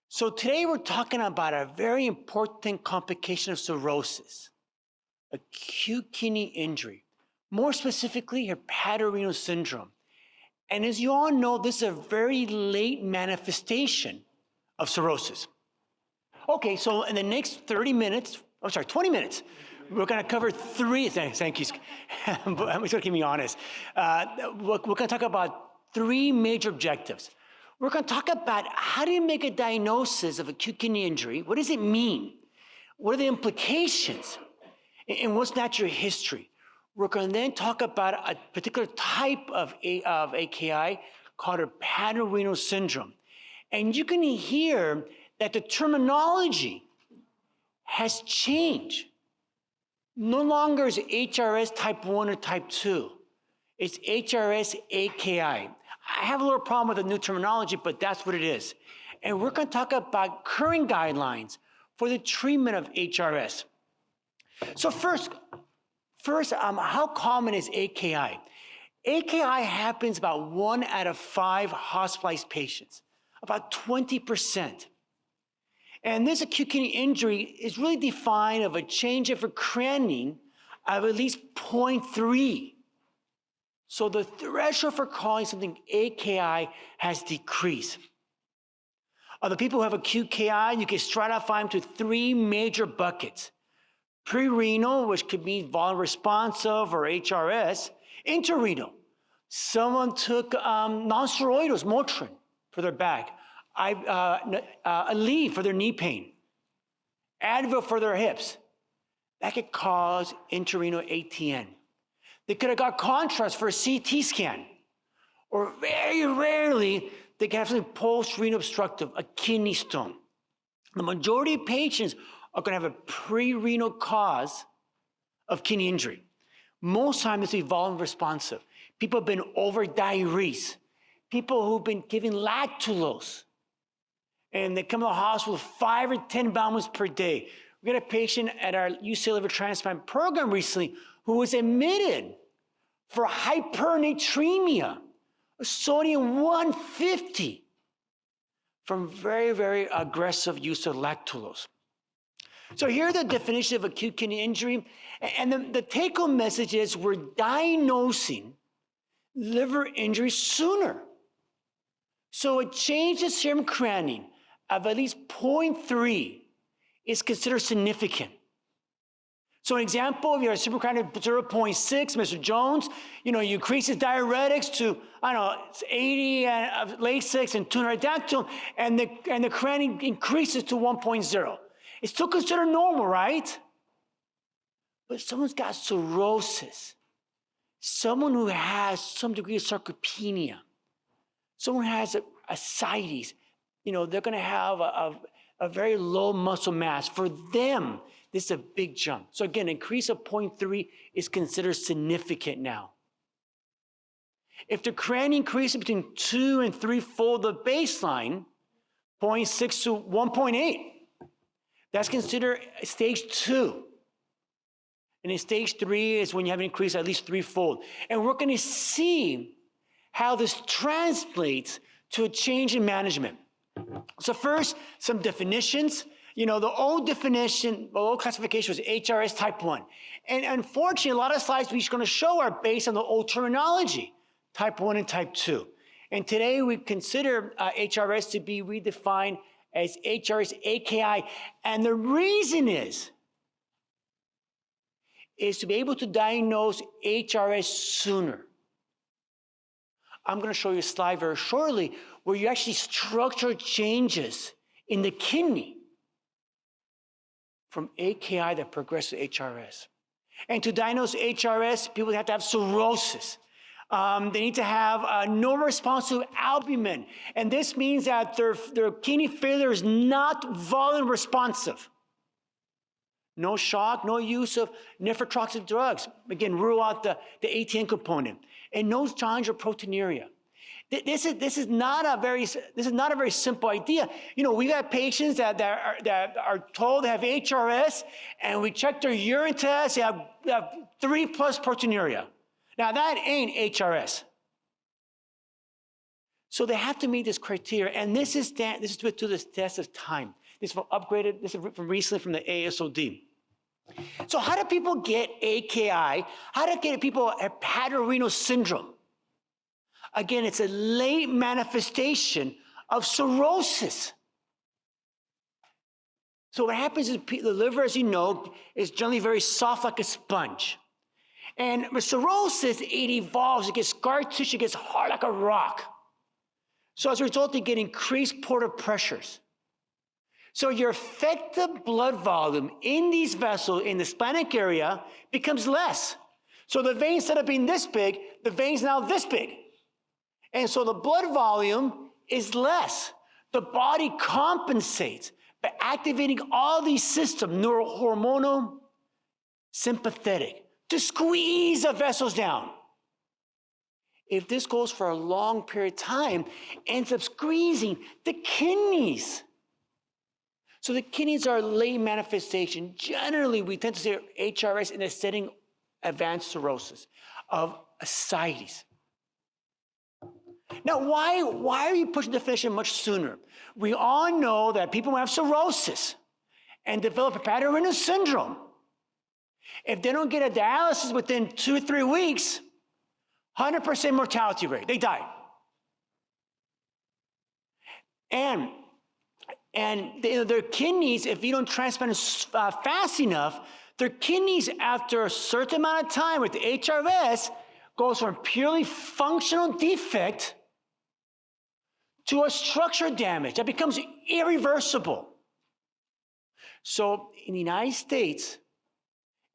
So today we're talking about a very important complication of cirrhosis, acute kidney injury, more specifically hepatorenal syndrome. And as you all know, this is a very late manifestation of cirrhosis. Okay, so in the next 20 minutes, we're gonna cover three, thank you, I'm just gonna keep me honest. We're gonna talk about three major objectives. We're gonna talk about how do you make a diagnosis of acute kidney injury? What does it mean? What are the implications? And what's natural history? We're gonna then talk about a particular type of AKI called hepatorenal syndrome. And you can hear that the terminology has changed. No longer is HRS type 1 or type 2. It's HRS-AKI. I have a little problem with the new terminology, but that's what it is. And we're going to talk about current guidelines for the treatment of HRS. So first, how common is AKI? AKI happens about 1 out of 5 hospitalized patients, about 20%. And this acute kidney injury is really defined of a change of a creatinine of at least 0.3. So the threshold for calling something AKI has decreased. Of the people who have acute KI, you can stratify them to 3 major buckets. Pre-renal, which could be volume responsive or HRS. Interrenal, someone took non-steroidals, Motrin, for their back. Aleve for their knee pain. Advil for their hips. That could cause interrenal ATN. They could have got contrast for a CT scan. Or very rarely, they can have something post-renal obstructive, a kidney stone. The majority of patients are going to have a pre-renal cause of kidney injury. Most times it's volume responsive. People have been over-diuresed. People who've been given lactulose. And they come to the hospital with 5 or 10 bowels per day. We got a patient at our UCLA liver transplant program recently who was admitted for hypernatremia, a sodium 150, from very, very aggressive use of lactulose. So here are the definition of acute kidney injury. And the take-home message is we're diagnosing liver injury sooner. So a change in serum creatinine of at least 0.3 is considered significant. So an example, if you have a serum creatinine of 0.6, Mr. Jones, you increase his diuretics to, 80 and Lasix and 200 dactyl, and the creatinine increases to 1.0. It's still considered normal, right? But someone's got cirrhosis, someone who has some degree of sarcopenia, someone who has ascites, they're going to have a very low muscle mass. For them, this is a big jump. So again, increase of 0.3 is considered significant now. If the creatinine increases between 2 and 3-fold the baseline, 0.6 to 1.8, that's considered stage 2. And in stage 3 is when you have an increase at least 3-fold. And we're going to see how this translates to a change in management. So first, some definitions. The old definition, the old classification was HRS type 1. And unfortunately, a lot of slides we're going to show are based on the old terminology, type 1 and type 2. And today we consider HRS to be redefined as HRS-AKI. And the reason is to be able to diagnose HRS sooner. I'm going to show you a slide very shortly where you actually structure changes in the kidney from AKI that progress to HRS. And to diagnose HRS, people have to have cirrhosis. They need to have no response to albumin. And this means that their kidney failure is not volume responsive. No shock, no use of nephrotoxic drugs. Again, rule out the ATN component. And no challenge of proteinuria. This is not a very simple idea. We've had patients that are told they have HRS, and we check their urine tests, they have 3+ proteinuria. Now that ain't HRS. So they have to meet this criteria, and this is to the test of time. This is upgraded. This is from recently from the AASLD. So how do people get AKI? How do people hepatorenal syndrome? Again, it's a late manifestation of cirrhosis. So what happens is the liver, as you know, is generally very soft like a sponge. And with cirrhosis, it evolves. It gets scar tissue, it gets hard like a rock. So as a result, you get increased portal pressures. So your effective blood volume in these vessels, in the splenic area, becomes less. So the vein, instead of being this big, the vein's now this big. And so the blood volume is less. The body compensates by activating all these systems, neurohormonal, sympathetic, to squeeze the vessels down. If this goes for a long period of time, ends up squeezing the kidneys. So the kidneys are a late manifestation. Generally, we tend to say HRS in the setting advanced cirrhosis of ascites. Now, why are you pushing the definition much sooner? We all know that people who have cirrhosis and develop hepatorenal syndrome, if they don't get a dialysis within 2 or 3 weeks, 100% mortality rate, they die. And their kidneys, if you don't transplant fast enough, their kidneys, after a certain amount of time with the HRS, goes from purely functional defect to a structure damage that becomes irreversible. So in the United States,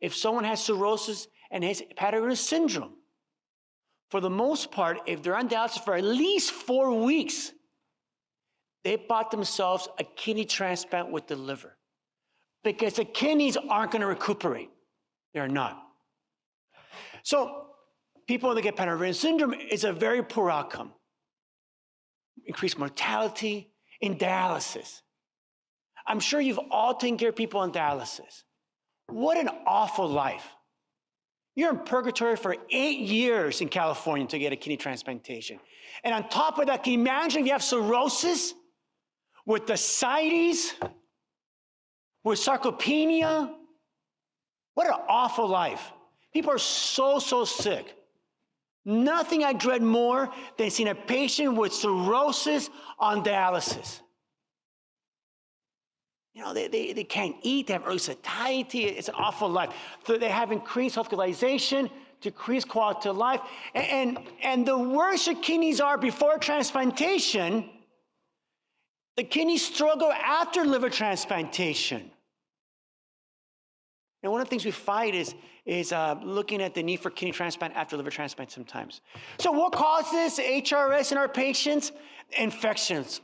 if someone has cirrhosis and has hepatorenal syndrome, for the most part, if they're on dialysis for at least 4 weeks, they bought themselves a kidney transplant with the liver, because the kidneys aren't going to recuperate. They're not. So people that get hepatorenal syndrome is a very poor outcome. Increased mortality in dialysis. I'm sure you've all taken care of people on dialysis. What an awful life. You're in purgatory for 8 years in California to get a kidney transplantation. And on top of that, can you imagine if you have cirrhosis with ascites, with sarcopenia? What an awful life. People are so sick. Nothing I dread more than seeing a patient with cirrhosis on dialysis. You know, they can't eat, they have early satiety, it's an awful life. So they have increased hospitalization, decreased quality of life, and the worse your kidneys are before transplantation, the kidneys struggle after liver transplantation. And one of the things we fight is looking at the need for kidney transplant after liver transplant sometimes. So what causes HRS in our patients? Infections.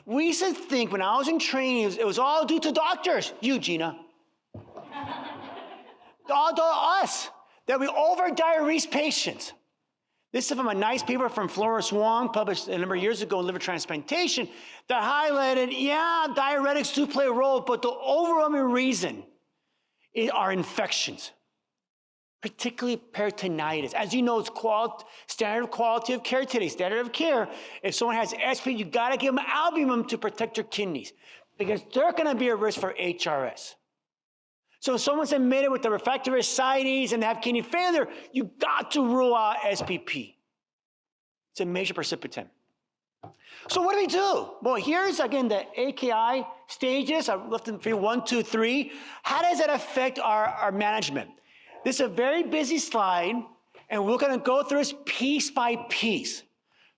We used to think when I was in training, it was all due to doctors. You, Gina. all to us, that we over-diurese patients. This is from a nice paper from Florence Wong, published a number of years ago in liver transplantation, that highlighted, yeah, diuretics do play a role, but the overwhelming reason are infections, particularly peritonitis. As you know, it's standard of quality of care today, standard of care. If someone has SP, you gotta give them albumin to protect their kidneys, because they're gonna be at risk for HRS. So if someone's admitted with the refractory ascites and they have kidney failure, you got to rule out SPP. It's a major precipitant. So what do we do? Well, here's again the AKI stages. I've left them for you 1, 2, 3. How does that affect our management? This is a very busy slide, and we're gonna go through this piece by piece.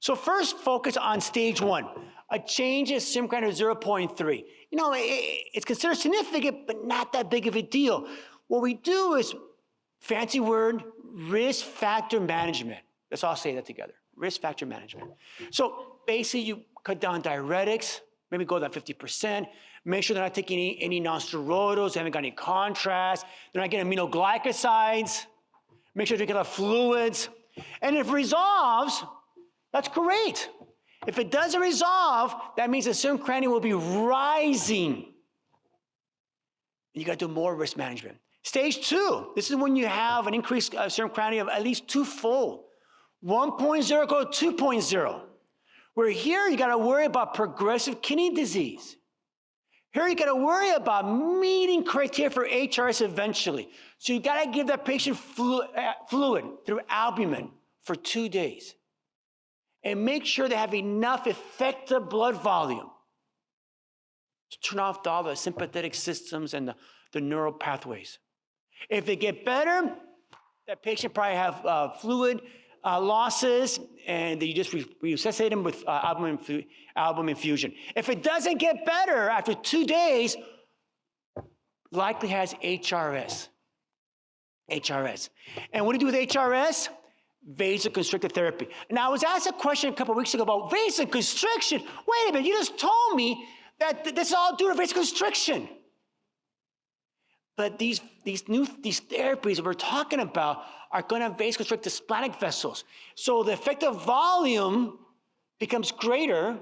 So first, focus on stage 1, a change in serum creatinine of 0.3. You know, it's considered significant, but not that big of a deal. What we do is, fancy word, risk factor management. Let's all say that together, risk factor management. So basically, you cut down diuretics, maybe go down 50%, make sure they're not taking any non-steroidals, they haven't got any contrast, they're not getting aminoglycosides, make sure they get enough fluids. And if it resolves, that's great. If it doesn't resolve, that means the serum creatinine will be rising. You got to do more risk management. Stage 2, this is when you have an increased serum creatinine of at least 2-fold. 1.0 go to 2.0. Where here you gotta worry about progressive kidney disease. Here you gotta worry about meeting criteria for HRS eventually. So you gotta give that patient fluid through albumin for 2 days. And make sure they have enough effective blood volume to turn off all the sympathetic systems and the neural pathways. If they get better, that patient probably have fluid losses, and you just resuscitate them with albumin infusion. If it doesn't get better after 2 days, likely has HRS. And what do you do with HRS? Vasoconstrictive therapy. Now, I was asked a question a couple of weeks ago about vasoconstriction. Wait a minute, you just told me that this is all due to vasoconstriction. But these therapies we're talking about are going to vasoconstrict the splenic vessels. So the effective volume becomes greater.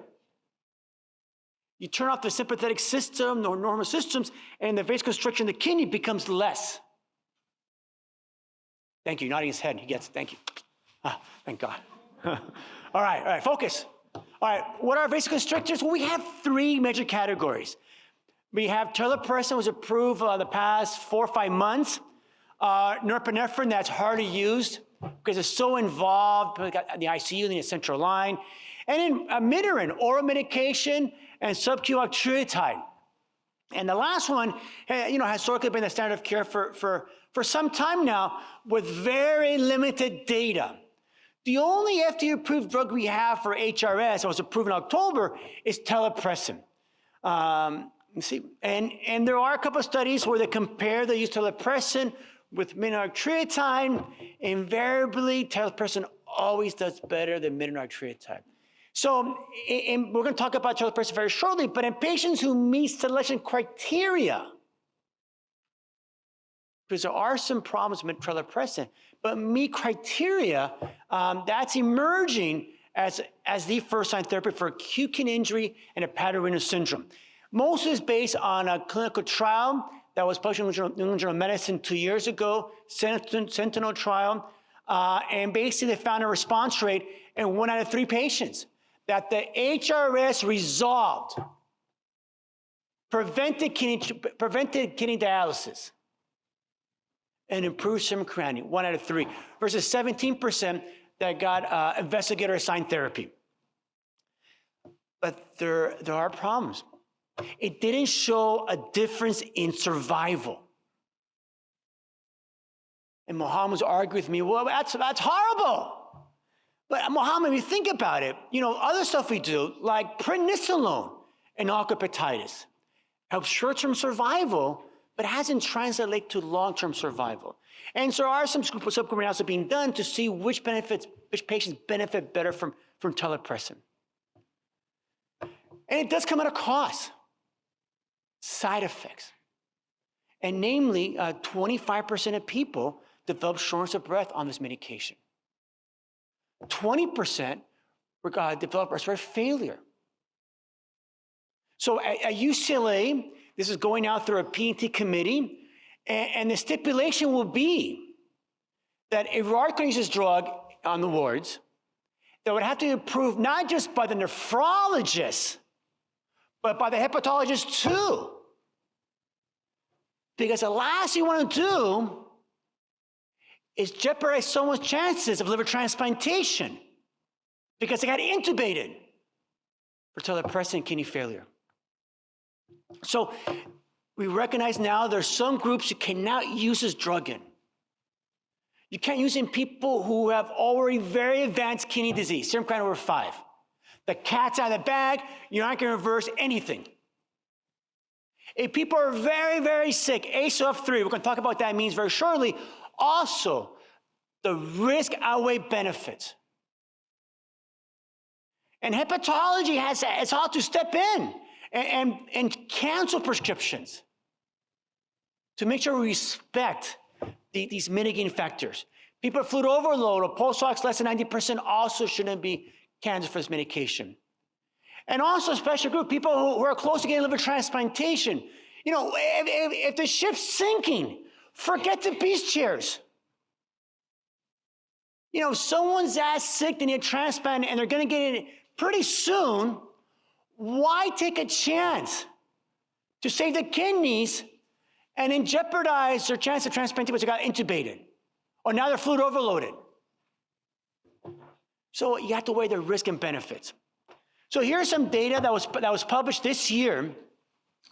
You turn off the sympathetic system or normal systems, and the vasoconstriction in the kidney becomes less. Thank you, nodding his head. He gets it. Thank you. Thank God. All right, focus. All right, what are vasoconstrictors? Well, we have 3 major categories. We have Terlipressin, was approved the past 4 or 5 months. Norepinephrine, that's hardly used because it's so involved. We got the ICU and the central line. And then Midorine, oral medication, and sub-Q octreotide. And the last one, has historically been the standard of care for some time now with very limited data. The only FDA-approved drug we have for HRS, that was approved in October, is Terlipressin. And there are a couple of studies where they compare the use of Terlipressin with midodrine. Invariably, Terlipressin always does better than midodrine. So we're going to talk about Terlipressin very shortly, but in patients who meet selection criteria, because there are some problems with Terlipressin, but meet criteria, that's emerging as the first-line therapy for acute kidney injury and hepatorenal syndrome. Most of it is based on a clinical trial that was published in New England Journal of Medicine 2 years ago, Sentinel trial, and basically they found a response rate in 1 out of 3 patients that the HRS resolved, prevented kidney dialysis, and improved serum creatinine, 1 out of 3, versus 17% that got investigator-assigned therapy. But there are problems. It didn't show a difference in survival. And Mohammed was arguing with me, well, that's horrible. But Mohammed, if you think about it, other stuff we do, like prednisolone in acute hepatitis, helps short-term survival, but hasn't translated to long-term survival. And so there are some subgroup analysis being done to see which patients benefit better from Terlipressin. And it does come at a cost. Side effects. And namely, 25% of people develop shortness of breath on this medication. 20% develop respiratory failure. So at UCLA, this is going out through a P&T committee, and the stipulation will be that if we are going to use this drug on the wards, that would have to be approved not just by the nephrologist, but by the hepatologist too. Because the last thing you want to do is jeopardize someone's chances of liver transplantation because they got intubated for Terlipressin kidney failure. So we recognize now there's some groups you cannot use this drug in. You can't use it in people who have already very advanced kidney disease, serum creatinine over 5. The cat's out of the bag, you're not going to reverse anything. If people are very, very sick, ACLF3, we're going to talk about what that means very shortly. Also, the risk outweigh benefits. And hepatology it's how to step in and cancel prescriptions to make sure we respect these mitigating factors. People with fluid overload or pulse ox less than 90% also shouldn't be candidates for this medication. And also a special group, people who are close to getting liver transplantation. If the ship's sinking, forget the beach chairs. If someone's that sick, they need a transplant, and they're going to get pretty soon, why take a chance to save the kidneys and then jeopardize their chance of transplantation because they got intubated, or now they're fluid overloaded? So you have to weigh the risk and benefits. So here's some data that was published this year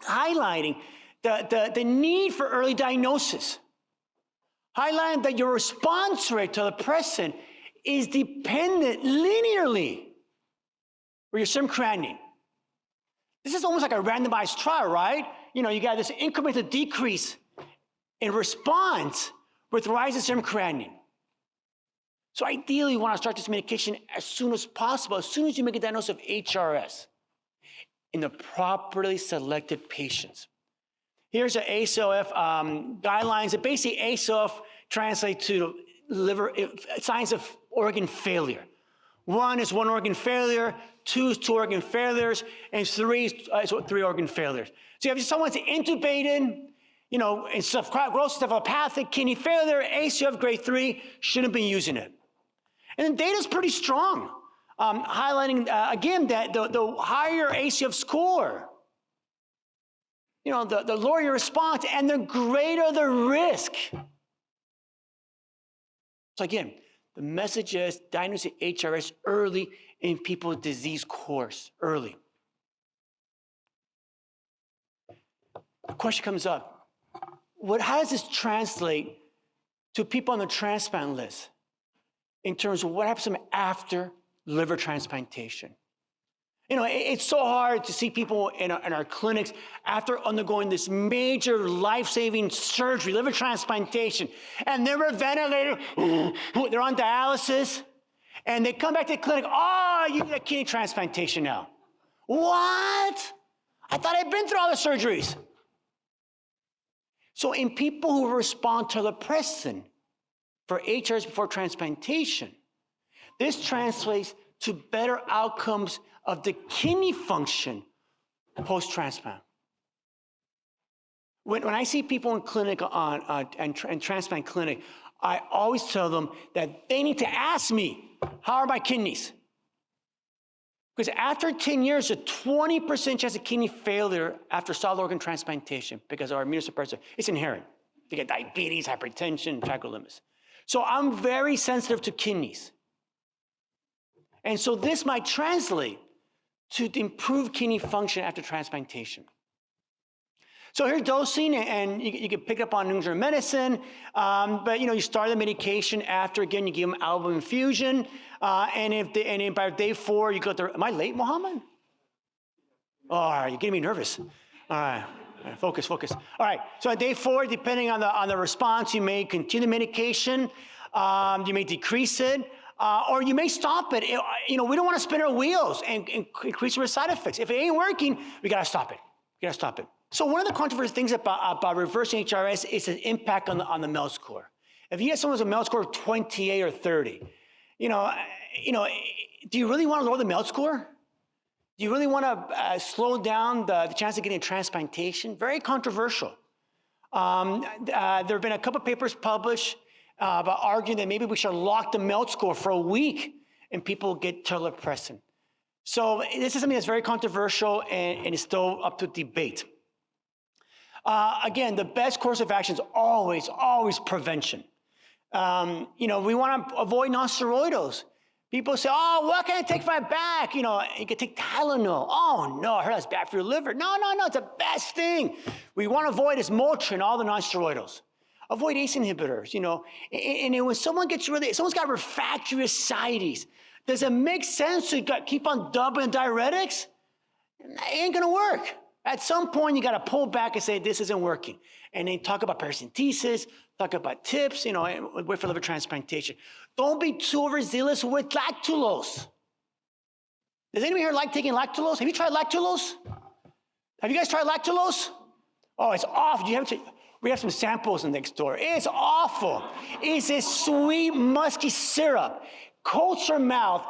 highlighting the need for early diagnosis, highlighting that your response rate to Terlipressin is dependent linearly for your serum creatinine. This is almost like a randomized trial, right? You know, you got this incremental decrease in response with rising serum creatinine. So ideally, you want to start this medication as soon as possible, as soon as you make a diagnosis of HRS in the properly selected patients. Here's an ACLF guidelines. That basically ACLF translates to liver signs of organ failure. 1 is 1 organ failure, 2 is 2 organ failures, and 3 is 3 organ failures. So if someone's intubated, you know, and gross encephalopathic kidney failure, ACLF grade 3, shouldn't be using it. And the data is pretty strong, highlighting, again, that the higher ACLF score, you know, the lower your response and the greater the risk. So again, the message is diagnosing HRS early in people's disease course, early. The question comes up, how does this translate to people on the transplant list in terms of what happens to them after liver transplantation? You know, it's so hard to see people in our clinics after undergoing this major life-saving surgery, liver transplantation, and they're ventilated, they're on dialysis, and they come back to the clinic, oh, you need a kidney transplantation now. What? I thought I'd been through all the surgeries. So in people who respond to Terlipressin for HRS before transplantation, this translates to better outcomes of the kidney function post-transplant. When I see people in clinic and transplant clinic, I always tell them that they need to ask me, how are my kidneys? Because after 10 years, a 20% chance of kidney failure after solid organ transplantation because of our immunosuppressor, it's inherent. They get diabetes, hypertension, triglycerides. So I'm very sensitive to kidneys. And so this might translate to improve kidney function after transplantation. So here's dosing, and you can pick up on New England medicine, but you start the medication after, again, you give them albumin infusion, and then by day 4, you go to, am I late, Mohammed? Oh, you're getting me nervous. All right, focus. All right, so on day 4, depending on the response, you may continue the medication, you may decrease it, or you may stop it. We don't want to spin our wheels and increase risk side effects. If it ain't working, we got to stop it. So one of the controversial things about reversing HRS is the impact on the MELD score. If you get someone with a MELD score of 28 or 30, do you really want to lower the MELD score? Do you really want to slow down the chance of getting a transplantation? Very controversial. There have been a couple of papers published about arguing that maybe we should lock the MELD score for a week and people get Terlipressin. So this is something that's very controversial and is still up to debate. Again, the best course of action is always prevention. We want to avoid nonsteroidals. People say, oh, what can I take for my back? You can take Tylenol. Oh, no, I heard that's bad for your liver. No, it's the best thing. We want to avoid is Motrin, all the nonsteroidals. Avoid ACE inhibitors, And when someone's got refractory ascites, does it make sense to keep on doubling diuretics? It ain't going to work. At some point, you got to pull back and say, this isn't working. And then talk about paracentesis, talk about tips, wait for liver transplantation. Don't be too overzealous with lactulose. Does anybody here like taking lactulose? Have you tried lactulose? Have you guys tried lactulose? Oh, it's awful. We have some samples next door. It's awful. It's a sweet, musky syrup. Coats your mouth.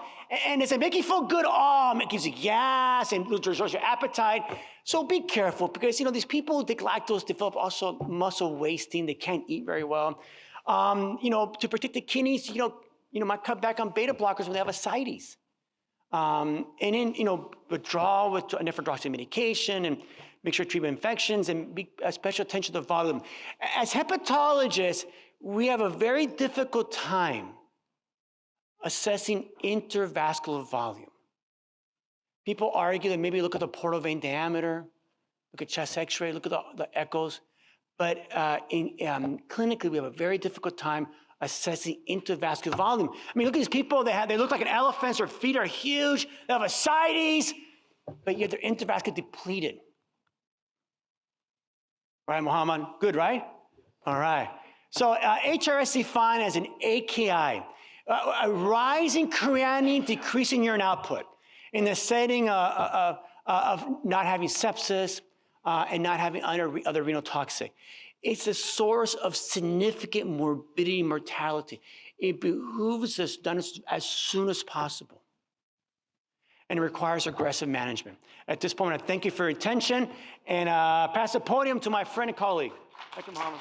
And does it make you feel good? Oh, it gives you gas and restores your appetite. So be careful because, these people who take lactose develop also muscle wasting. They can't eat very well. To protect the kidneys, might cut back on beta blockers when they have ascites. and then, withdrawal with nephrotoxic medication and make sure to treat infections and be special attention to the volume. As hepatologists, we have a very difficult time assessing intravascular volume. People argue that maybe look at the portal vein diameter, look at chest x-ray, look at the echoes, but clinically we have a very difficult time assessing intravascular volume. I mean, look at these people, they look like an elephant, their feet are huge, they have ascites, but yet they're intravascular depleted. Right, Muhammad? Good, right? All right. So HRS is defined as an AKI, a rising creatinine, decreasing urine output in the setting of not having sepsis and not having other renal toxic. It's a source of significant morbidity and mortality. It behooves us done as soon as possible. And it requires aggressive management. At this point, I thank you for your attention and pass the podium to my friend and colleague. Thank you, Muhammad.